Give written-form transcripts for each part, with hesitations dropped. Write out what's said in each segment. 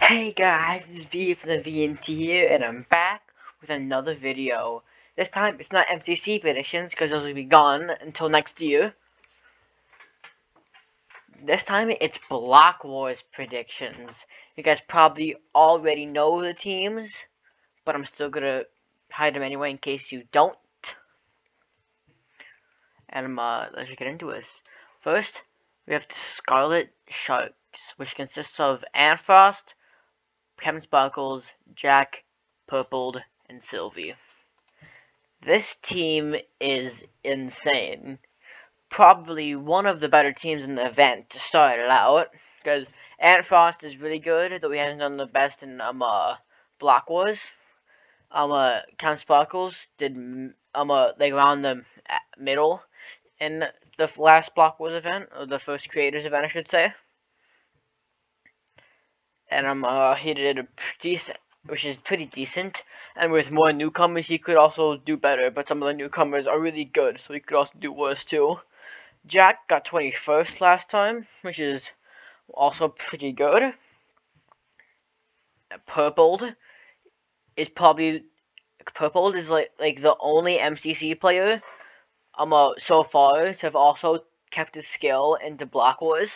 Hey guys, it's V from the VNT here, and I'm back with another video. This time, it's not MCC predictions, because those will be gone until next year. This time, it's Block Wars predictions. You guys probably already know the teams, but I'm still gonna hide them anyway in case you don't. And let's get into this. First, we have the Scarlet Sharks, which consists of Anfrost, Kevin Sparkles, Jack, Purpled, and Sylvie. This team is insane. Probably one of the better teams in the event to start it out, because Ant Frost is really good, though he hasn't done the best in Block Wars. Count Sparkles did like around the middle in the last Block Wars event, or the first Creators event, I should say. And he did a decent, which is pretty decent. And with more newcomers, he could also do better. But some of the newcomers are really good, so he could also do worse too. Jack got 21st last time, which is also pretty good. Purpled is like the only MCC player so far to have also kept his skill into Block Wars,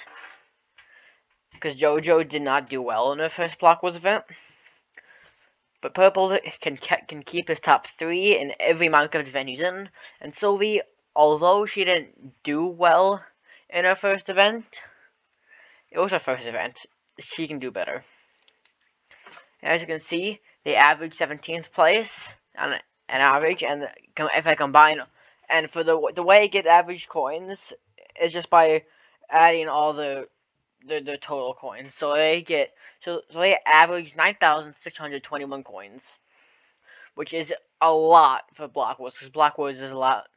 because JoJo did not do well in her first Block Wars event. But Purple can keep his top 3 in every Minecraft event he's in, and Sylvie, although she didn't do well in her first event, it was her first event, she can do better. And as you can see, they average 17th place on an average, and if I combine, and for the way I get average coins is just by adding all the total coins. So they average 9,621 coins, which is a lot for Block Wars, because Block Wars is a lot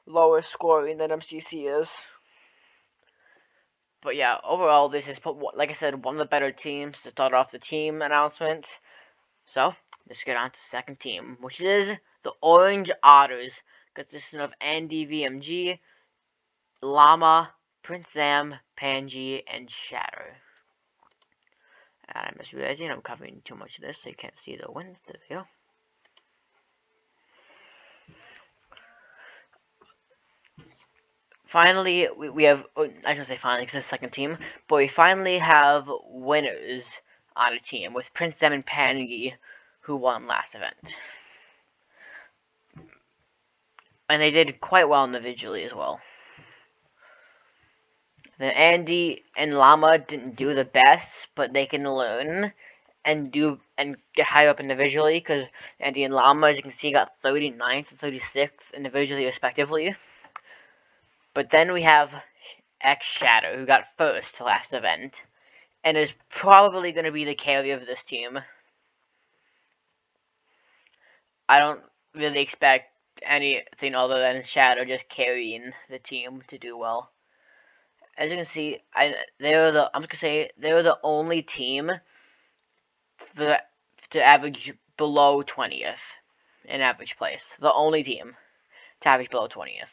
lower scoring than MCC is. But yeah, overall, this is, like I said, one of the better teams to start off the team announcements. So, let's get on to the second team, which is the Orange Otters, consisting of Andy VMG, Llama, Prince Zam, Panji, and Shatter. And I'm just realizing I'm covering too much of this, so you can't see the wins. There we go. Finally, we have, I shouldn't say finally, because it's the second team, but we finally have winners on a team, with Prince Zam and Panji, who won last event. And they did quite well individually as well. Then Andy and Llama didn't do the best, but they can learn and get higher up individually, because Andy and Llama, as you can see, got 39th and 36th individually respectively. But then we have X Shadow, who got first last event, and is probably going to be the carrier of this team. I don't really expect anything other than Shadow just carrying the team to do well. As you can see, they're the only team to average below 20th in average place. The only team to average below 20th.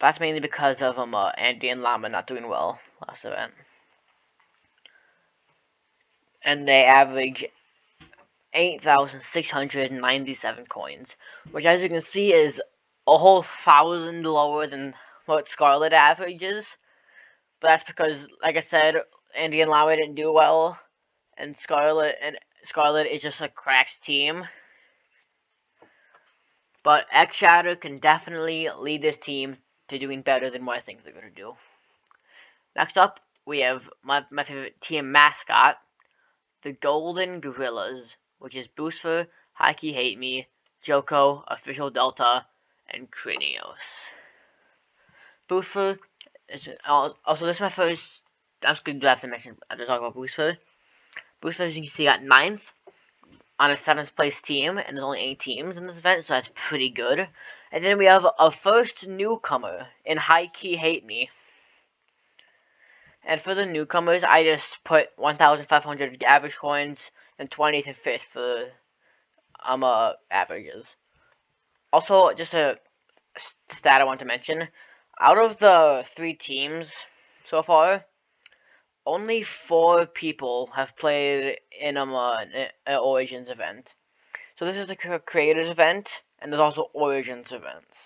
That's mainly because of Andy and Llama not doing well last event. And they average 8,697 coins, which, as you can see, is a whole 1,000 lower than what Scarlet averages. But that's because, like I said, Andy and Llama didn't do well, and Scarlet is just a cracked team. But X Shadow can definitely lead this team to doing better than what I think they're going to do. Next up, we have my favorite team mascot, the Golden Gorillas, which is Booster, Hikey Hate Me, Joko, Official Delta, and Krinios. Booster is also, this is my first. I'm just going to have to mention after talking about Booster. Booster, as you can see, got 9th on a 7th place team, and there's only 8 teams in this event, so that's pretty good. And then we have a first newcomer in Hikey Hate Me. And for the newcomers, I just put 1,500 average coins and 20th and 5th for averages. Also, just a stat I want to mention: out of the 3 teams so far, only 4 people have played in an Origins event. So this is the Creators event, and there's also Origins events.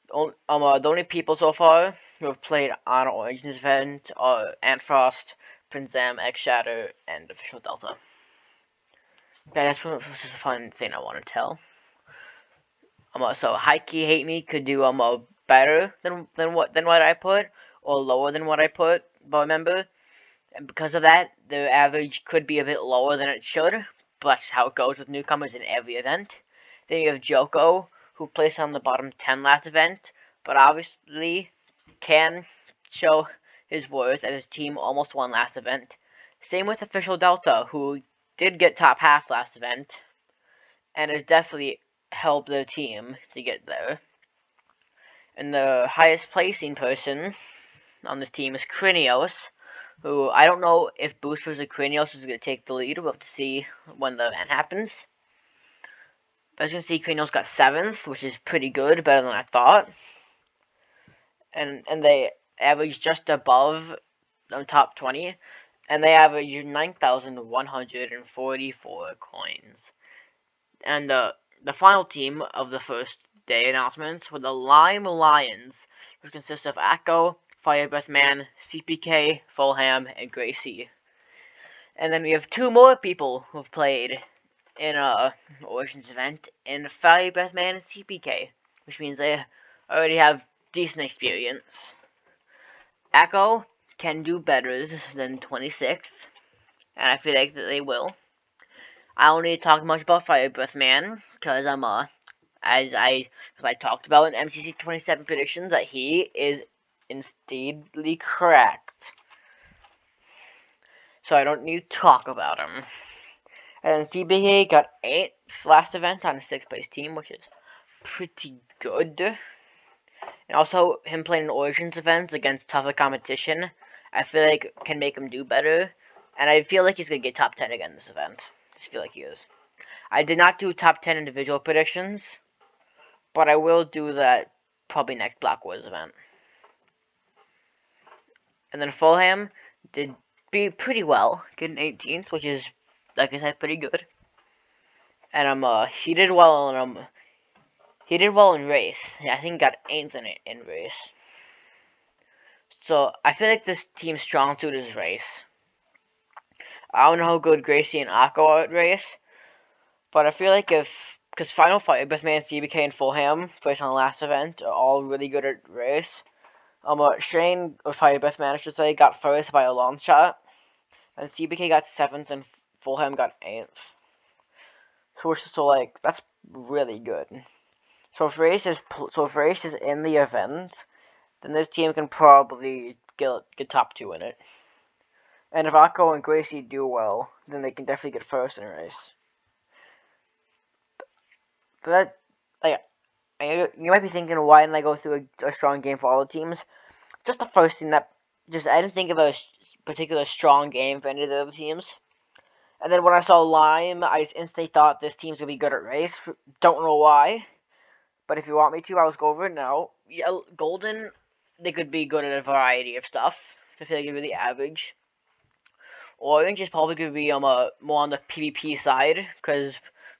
The only people so far who have played on an Origins event are Antfrost, Prince Am, X Shadow, and Official Delta. Yeah, this is a fun thing I want to tell. So Heike Hate Me could do better than what I put, or lower than what I put. But remember, and because of that, the average could be a bit lower than it should. But that's how it goes with newcomers in every event. Then you have Joko, who placed on the bottom 10 last event, but obviously can show his worth as his team almost won last event. Same with Official Delta, who did get top half last event, and has definitely helped their team to get there. And the highest placing person on this team is Krinios, who I don't know if Boost vs. Krinios is going to take the lead. We'll have to see when the event happens. But as you can see, Krinios got 7th, which is pretty good, better than I thought. And they averaged just above the top 20, and they averaged 9,144 coins. And the final team of the first day announcements were the Lime Lions, which consists of Akko, Firebreathman, CPK, Fulham, and Gracie. And then we have 2 more people who've played in a Origins event in Firebreathman and CPK, which means they already have decent experience. Akko can do better than 26th, and I feel like that they will. I don't need to talk much about Firebreathman, because as I talked about in MCC 27 predictions, that he is indeedly correct. So I don't need to talk about him. And then CBK got 8th last event on a 6th place team, which is pretty good. And also, him playing in Origins events against tougher competition, I feel like can make him do better. And I feel like he's going to get top 10 again this event. I just feel like he is. I did not do top 10 individual predictions, but I will do that probably next Black Wars event. And then Fulham did pretty well, getting 18th, which is, like I said, pretty good. And he did well in race. I think he got 8th in race. So I feel like this team's strong suit is race. I don't know how good Gracie and Akko are at race, but I feel like because Final Fight, Bestman, CBK, and Fulham, placed on the last event, are all really good at race. Shane, or Fire Best Man, I should say, got first by a long shot, and CBK got 7th, and Fulham got 8th. So like, that's really good. So if race is in the event, then this team can probably get top 2 in it. And if Akko and Gracie do well, then they can definitely get first in a race. So that, like, you might be thinking, why didn't I go through a strong game for all the teams? Just the first team I didn't think of a particular strong game for any of the other teams. And then when I saw Lime, I instantly thought this team's going to be good at race. Don't know why. But if you want me to, I'll just go over it now. Yeah, Golden, they could be good at a variety of stuff. I feel like they're really average. Orange is probably going to be more on the PvP side, because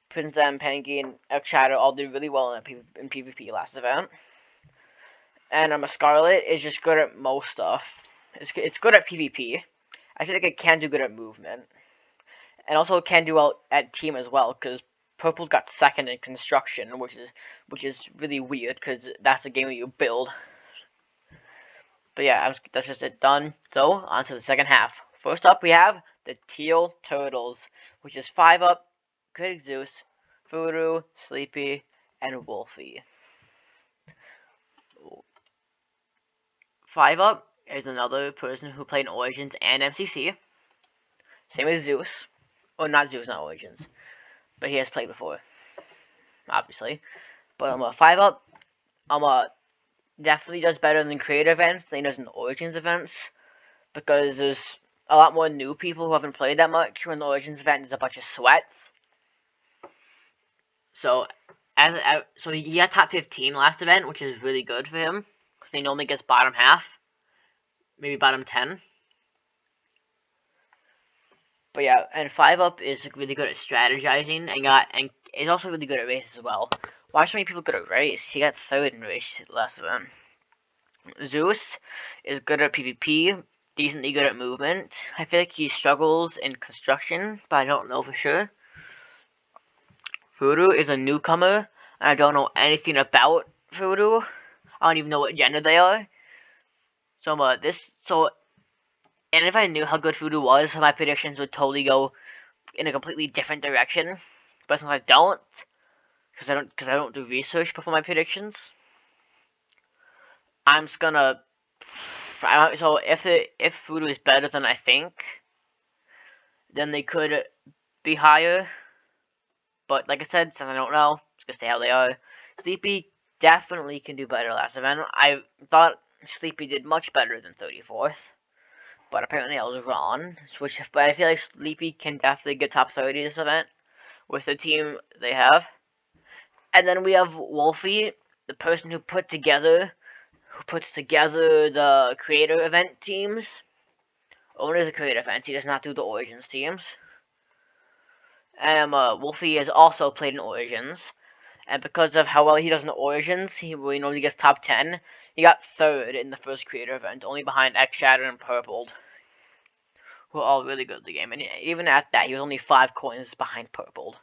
Prince M, Panky, and X Shadow all did really well in PvP last event. And Scarlet is just good at most stuff. It's good at PvP. I feel like it can do good at movement. And also it can do well at team as well, because Purple's got 2nd in construction, which is really weird, because that's a game where you build. But yeah, that's just it done. So, on to the second half. First up, we have the Teal Turtles, which is 5 up, Critic Zeus, Voodoo, Sleepy, and Wolfie. 5 up is another person who played in Origins and MCC. Same as Zeus. Or not Zeus, not Origins. But he has played before. Obviously. But 5 up, definitely does better than creator events than he does in Origins events. Because there's a lot more new people who haven't played that much. When the Origins event is a bunch of sweats. So he got top 15 last event, which is really good for him. Because he normally gets bottom half. Maybe bottom 10. But yeah, and 5-Up is really good at strategizing and is also really good at race as well. Why are so many people good at race? He got third in race last event. Zeus is good at PvP, decently good at movement. I feel like he struggles in construction, but I don't know for sure. Voodoo is a newcomer, and I don't know anything about Voodoo. I don't even know what gender they are. And if I knew how good Voodoo was, my predictions would totally go in a completely different direction. But since I don't, because I don't do research before my predictions, I'm just gonna. So if Voodoo is better than I think, then they could be higher. But like I said, since I don't know, just gonna stay how they are. Sleepy definitely can do better last event. I thought Sleepy did much better than 34th, but apparently I was wrong. But I feel like Sleepy can definitely get top 30 this event with the team they have. And then we have Wolfie, the person who puts together the creator event teams. Only the creator events. He does not do the Origins teams. And Wolfie has also played in Origins. And because of how well he does in the Origins, he normally gets top 10. He got third in the first creator event, only behind X Shadow and Purpled, who are all really good at the game. And even at that, he was only 5 coins behind Purpled.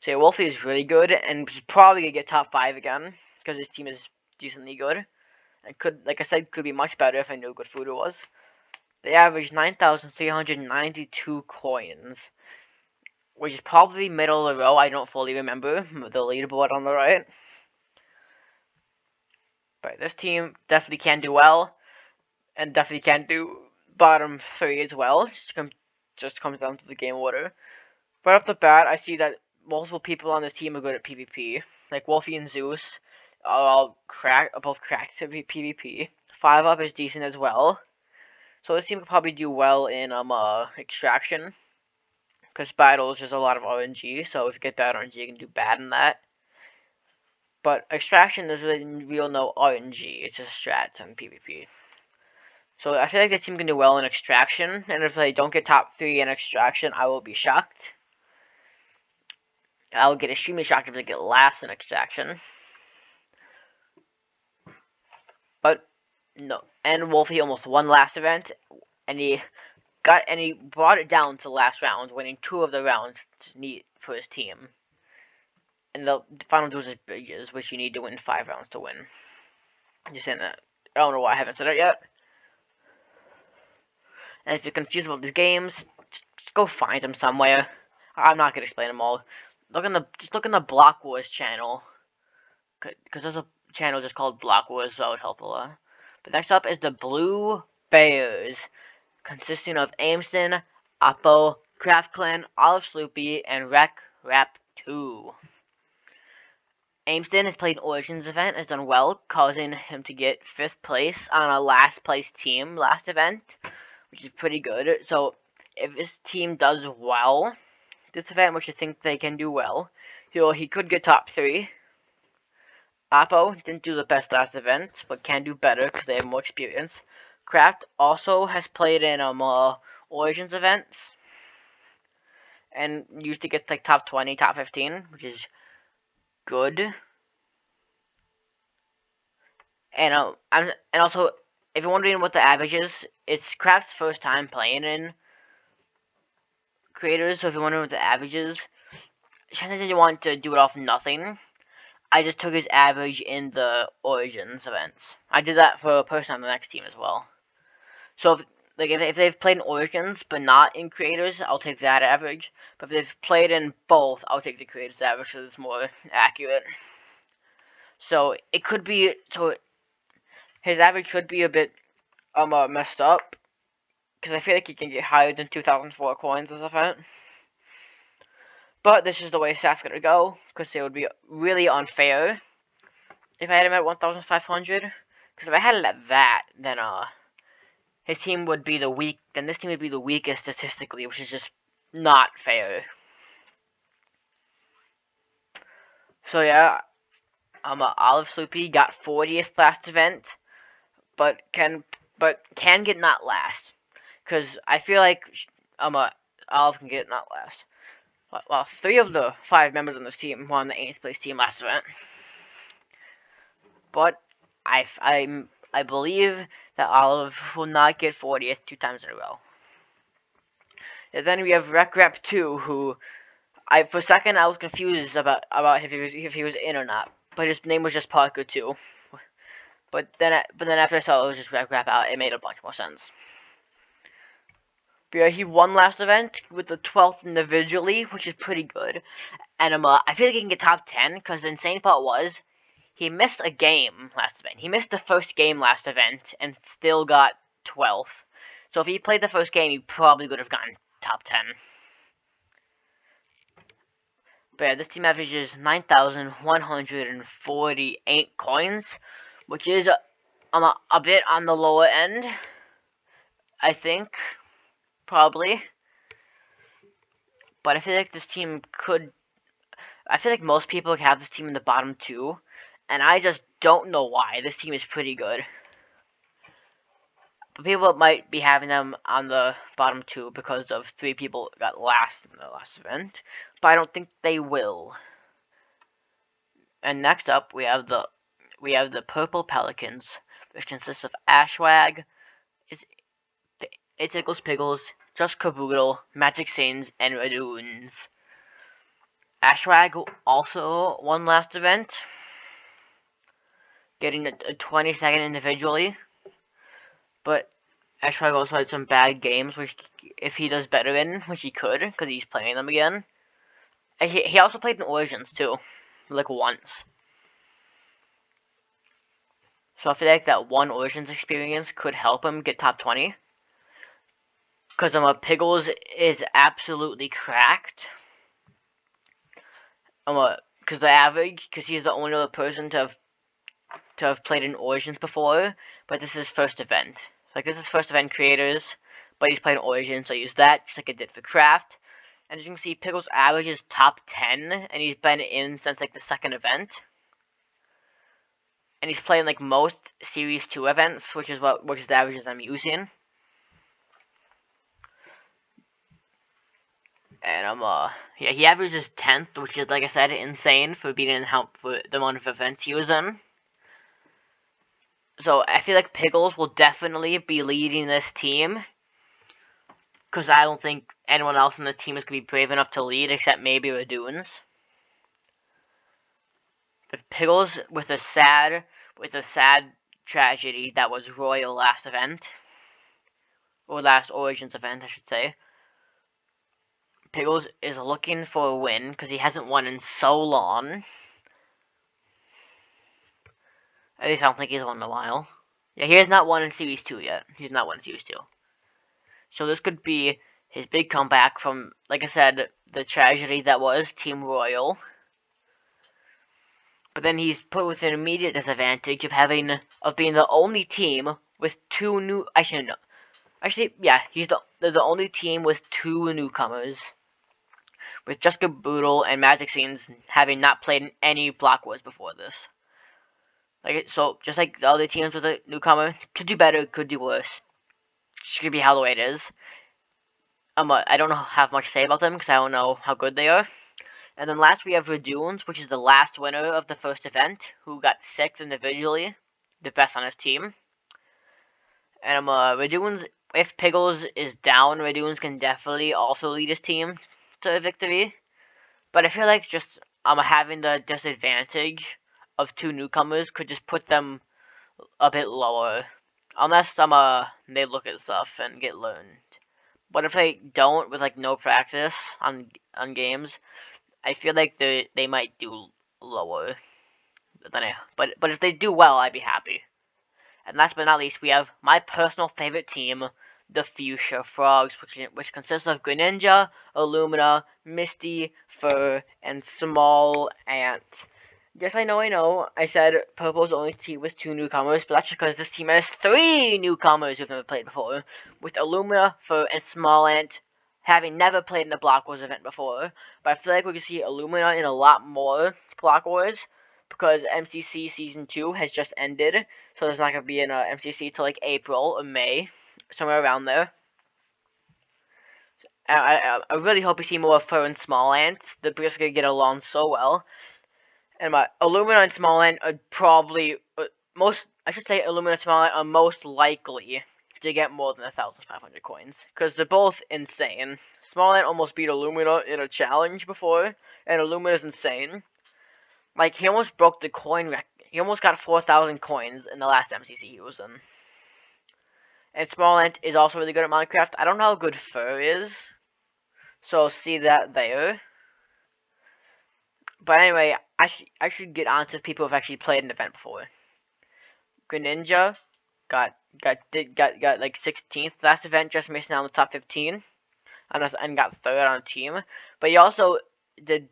So yeah, Wolfie is really good, and he's probably gonna get top 5 again, because his team is decently good. And could, like I said, could be much better if I knew what Voodoo was. They averaged 9,392 coins, which is probably middle of the row. I don't fully remember the leaderboard on the right. But this team definitely can do well, and definitely can do bottom 3 as well. Just comes down to the game order. Right off the bat, I see that multiple people on this team are good at PvP. Like Wolfie and Zeus are both cracked to PvP. 5-Up is decent as well. So this team could probably do well in Extraction. Because Battle is just a lot of RNG, so if you get bad RNG, you can do bad in that. But Extraction is really real no RNG, it's just strats and PvP. So I feel like this team can do well in Extraction, and if they don't get top 3 in Extraction, I will be shocked. I'll get extremely shocked if they get last in Extraction. But no, and Wolfie almost won last event, and he brought it down to last round, winning 2 of the rounds for his team. And the final 2 is bridges, which you need to win 5 rounds to win. I'm just saying that. I don't know why I haven't said it yet. And if you're confused about these games, just go find them somewhere. I'm not gonna explain them all. Just look in the Block Wars channel, because there's a channel just called Block Wars, so that would help a lot. But next up is the Blue Bears, consisting of Ameston, Oppo, Craft Clan, Olive Sloopy, and Rec Rap 2. Ameston has played an Origins event, has done well, causing him to get 5th place on a last place team last event, which is pretty good. So if this team does well this event, which I think they can do well, he could get top 3. Oppo didn't do the best last event, but can do better because they have more experience. Craft also has played in Origins events, and usually gets like top 20, top 15, which is good. And also, if you're wondering what the average is, it's Craft's first time playing in creators, so if you're wondering what the average is, chances you want to do it off nothing. I just took his average in the Origins events. I did that for a person on the next team as well. So if they've played in Origins but not in creators, I'll take that average. But if they've played in both, I'll take the creators average, so it's more accurate. So it could be his average could be a bit messed up, because I feel like he can get higher than 2,004 coins this event. But this is the way stats gonna go, because it would be really unfair if I had him at 1,500. Because if I had it at that, then his team would be this team would be the weakest statistically, which is just not fair. So yeah, Olive Sloopy got 40th last event, but can get not last, because I feel like Olive can get not last. Well, 3 of the 5 members on this team were on the 8th place team last event. But I believe that Olive will not get 40th 2 times in a row. And then we have Rep 2, who for a second I was confused about if he was in or not. But his name was just Parker 2. But then after I saw it was just Rep out, it made a bunch more sense. But yeah, he won last event with the 12th individually, which is pretty good. And I feel like he can get top 10, because the insane part was, he missed a game last event. He missed the first game last event, and still got 12th. So if he played the first game, he probably would have gotten top 10. But yeah, this team averages 9,148 coins, which is a bit on the lower end, I think, probably. But I feel like this team could... I feel like most people have this team in the bottom 2, and I just don't know why. This team is pretty good. But people might be having them on the bottom 2 because of 3 people got last in the last event, but I don't think they will. And next up, we have the Purple Pelicans, which consists of Ashwag, It Tickles Pickles, Just Caboodle, Magic Sains, and Radoons. Ashwag also won last event, getting a 22nd individually. But Ashwag also had some bad games, which if he does better in, which he could, because he's playing them again. And he also played in Origins too, like once. So I feel like that one Origins experience could help him get top 20. Because Piggles is absolutely cracked. Because the average, because he's the only other person to have played in Origins before, but this is his first event. Like, this is first event creators, but he's playing Origins, so I use that just like I did for Craft. And as you can see, Piggles' average is top 10, and he's been in since like the second event. And he's playing like most Series 2 events, which is the averages I'm using. And yeah, he averages 10th, which is, like I said, insane for being in for the amount of events he was in. So I feel like Piggles will definitely be leading this team, because I don't think anyone else on the team is going to be brave enough to lead, except maybe Radoons. But Piggles, with a sad tragedy that was Royal last event, or last Origins event, I should say. Piggles is looking for a win, because he hasn't won in so long. At least I don't think he's won in a while. Yeah, he has not won in Series 2 yet. He's not won in Series 2. So this could be his big comeback from, like I said, the tragedy that was Team Royal. But then he's put with an immediate disadvantage of being the only team with 2 new... Actually, yeah, he's the only team with 2 newcomers. With Just Caboodle and Magic Scenes having not played in any Block Wars before this. So, just like the other teams with a newcomer, could do better, could do worse. It's gonna be how the way it is. I don't have much to say about them, because I don't know how good they are. And then last we have Radoons, which is the last winner of the first event, who got 6th individually, the best on his team. And Radoons, if Piggles is down, Radoons can definitely also lead his team to victory. But I feel like just having the disadvantage of 2 newcomers could just put them a bit lower, unless they look at stuff and get learned. But if they don't, with like no practice on games, I feel like they might do lower than but if they do well, I'd be happy. And last but not least, we have my personal favorite team, the Fuchsia Frogs, which consists of Greninja, Illumina, Misty, Fur, and Small Ant. Yes, I know. I said Purple's only team with 2 newcomers, but that's because this team has 3 newcomers who've never played before, with Illumina, Fur, and Small Ant having never played in the Block Wars event before. But I feel like we can see Illumina in a lot more Block Wars, because MCC Season 2 has just ended, so there's not going to be an MCC till like April or May, somewhere around there. I really hope we see more of Fur and Small Ants. They're basically get along so well. And my Illumina and Small Ant are probably I should say Illumina and Small Ant are most likely to get more than 1,500 coins, because they're both insane. Small Ant almost beat Illumina in a challenge before, and Illumina's insane. Like, he almost broke the coin record. He almost got 4,000 coins in the last MCC he was in. And Small Ant is also really good at Minecraft. I don't know how good Fur is, so see that there. But anyway, I should get on to people who've actually played an event before. Greninja got like 16th last event, just missing out on the top 15, and got third on a team. But he also did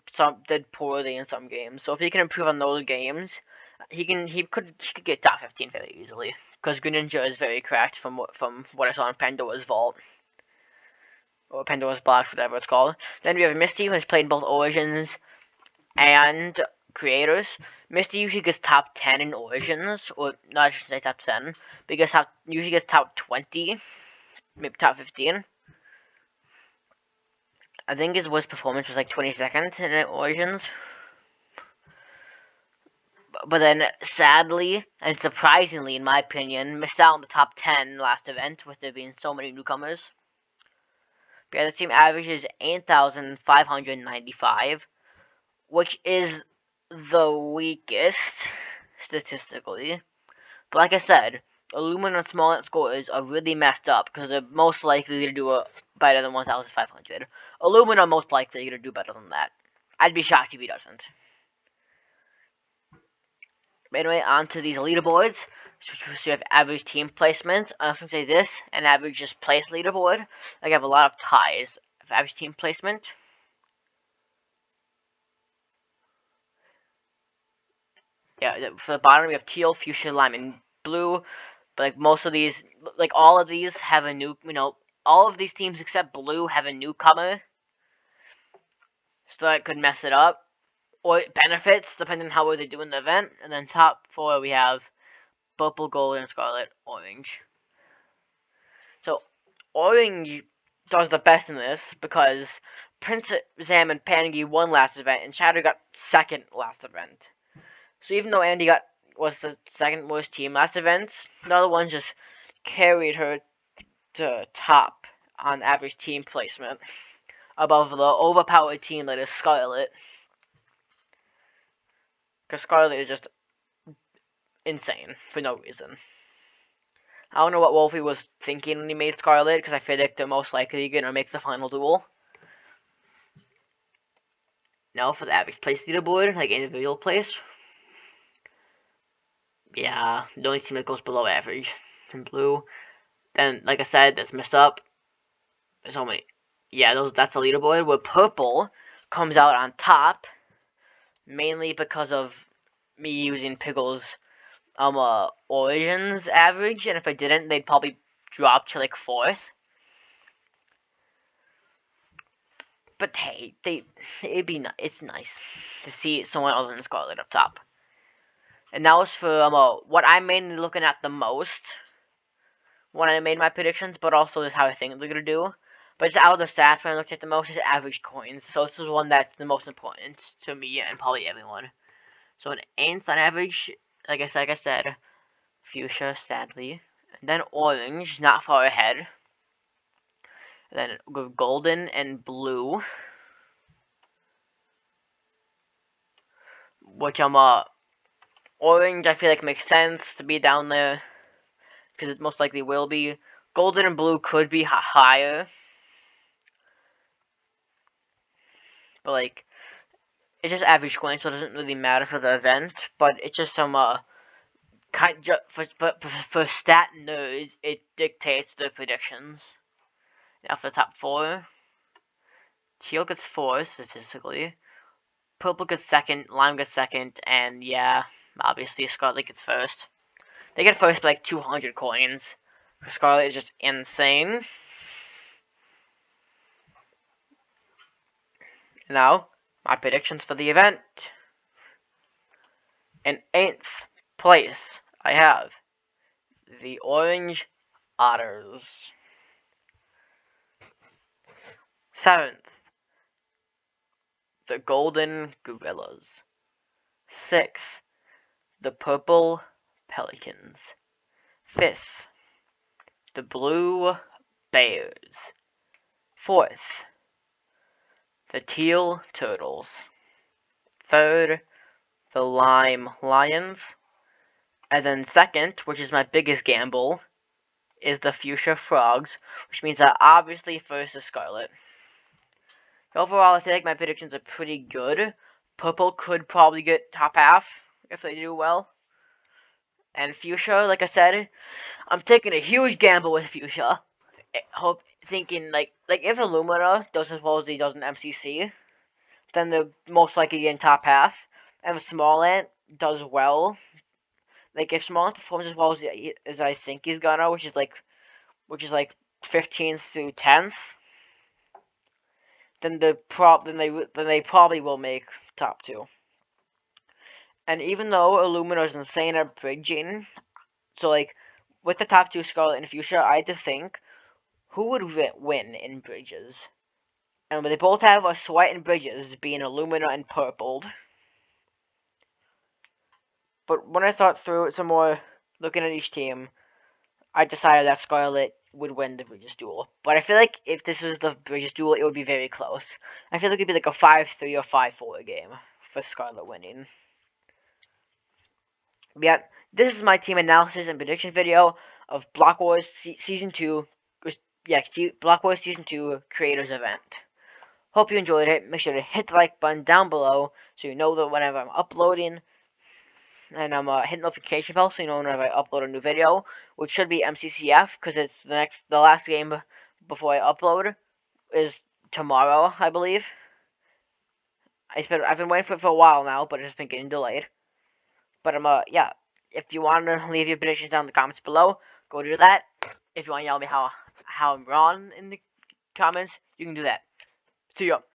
poorly in some games. So if he can improve on those games, he could get top 15 fairly easily. Because Greninja is very cracked from what I saw in Pandora's Vault. Or Pandora's Box, whatever it's called. Then we have Misty, who's played both Origins and Creators. Misty usually gets top 10 in Origins, or not, I should say top 10, because usually gets top 20, maybe top 15. I think his worst performance was like 22nd in Origins. But then, sadly, and surprisingly, in my opinion, missed out on the top 10 last event, with there being so many newcomers. But yeah, the team average is 8,595, which is the weakest, statistically. But like I said, Illumina and Small Ant scores are really messed up, because they're most likely to do better than 1,500. Illumina most likely to do better than that. I'd be shocked if he doesn't. But anyway, on to these leaderboards. So you have average team placements. I was going to say this, an average just place leaderboard. Like, I have a lot of ties of average team placement. Yeah, for the bottom we have teal, fuchsia, lime, and blue. But like most of these, like all of these have a new, all of these teams except blue have a newcomer. So that could mess it up. Or it benefits, depending on how well they do in the event. And then top 4 we have purple, gold, and scarlet, orange. So, orange does the best in this because Prince Zam and Pangy won last event, and Shadow got second last event. So even though Andy was the second worst team last event, the other ones just carried her to top on average team placement above the overpowered team that is Scarlet. Because Scarlet is just insane for no reason. I don't know what Wolfie was thinking when he made Scarlet, because I feel like they're most likely going to make the final duel. Now for the average place leaderboard, like individual place. Yeah, the only team that goes below average in blue. Then, like I said, that's messed up. There's only, yeah, that's the leaderboard. Where purple comes out on top, mainly because of me using Piggle's Origins average, and if I didn't, they'd probably drop to like 4th. But hey, it's nice to see someone other than Scarlet up top. And that was for what I'm mainly looking at the most when I made my predictions, but also is how I think they're gonna do. But it's out of the stats when I looked at the most is average coins, so this is one that's the most important to me and probably everyone. So an 8th on average, like I said, fuchsia, sadly, and then orange, not far ahead. And then golden and blue, which orange I feel like makes sense to be down there, because it most likely will be. Golden and blue could be higher, but like, it's just average coin, so it doesn't really matter for the event, but it's just some, for stat nerds, it dictates the predictions. Now for the top 4, teal gets 4th, statistically, purple gets 2nd, lime gets 2nd, and yeah, obviously Scarlet gets 1st. They get 1st by like 200 coins. Scarlet is just insane. Now, my predictions for the event. In 8th place, I have the Orange Otters. 7th, the Golden Gorillas. 6th, the Purple Pelicans. 5th, the Blue Bears. 4th, the Teal Turtles. 3rd, the Lime Lions. And then 2nd, which is my biggest gamble, is the Fuchsia Frogs, which means that obviously first is Scarlet. Overall, I feel like my predictions are pretty good. Purple could probably get top half if they do well. And Fuchsia, like I said, I'm taking a huge gamble with Fuchsia. Thinking like if Illumina does as well as he does in MCC, then they're most likely in top half. And if Smallant does well, like if Smallant performs as well as I think he's gonna, which is like 15th through 10th, then they probably will make top 2. And even though Illumina is insane at bridging, so like with the top 2 Scarlet and Fuchsia, I had to think who would win in bridges. And they both have a sweat in bridges, being Illumina and Purpled. But when I thought through it some more, looking at each team, I decided that Scarlet would win the Bridges duel. But I feel like if this was the Bridges duel, it would be very close. I feel like it'd be like a 5-3 or 5-4 game for Scarlet winning. But yeah, this is my team analysis and prediction video of Block Wars Season 2. Yeah, Block Wars Season 2 Creators Event. Hope you enjoyed it. Make sure to hit the like button down below so you know that whenever I'm uploading. And I'm hit notification bell so you know whenever I upload a new video, which should be MCCF because it's the last game before I upload is tomorrow, I believe. I've been waiting for it for a while now, but it's been getting delayed. But yeah, if you want to leave your predictions down in the comments below, go do that. If you want to yell at me how I'm wrong in the comments, you can do that. See ya.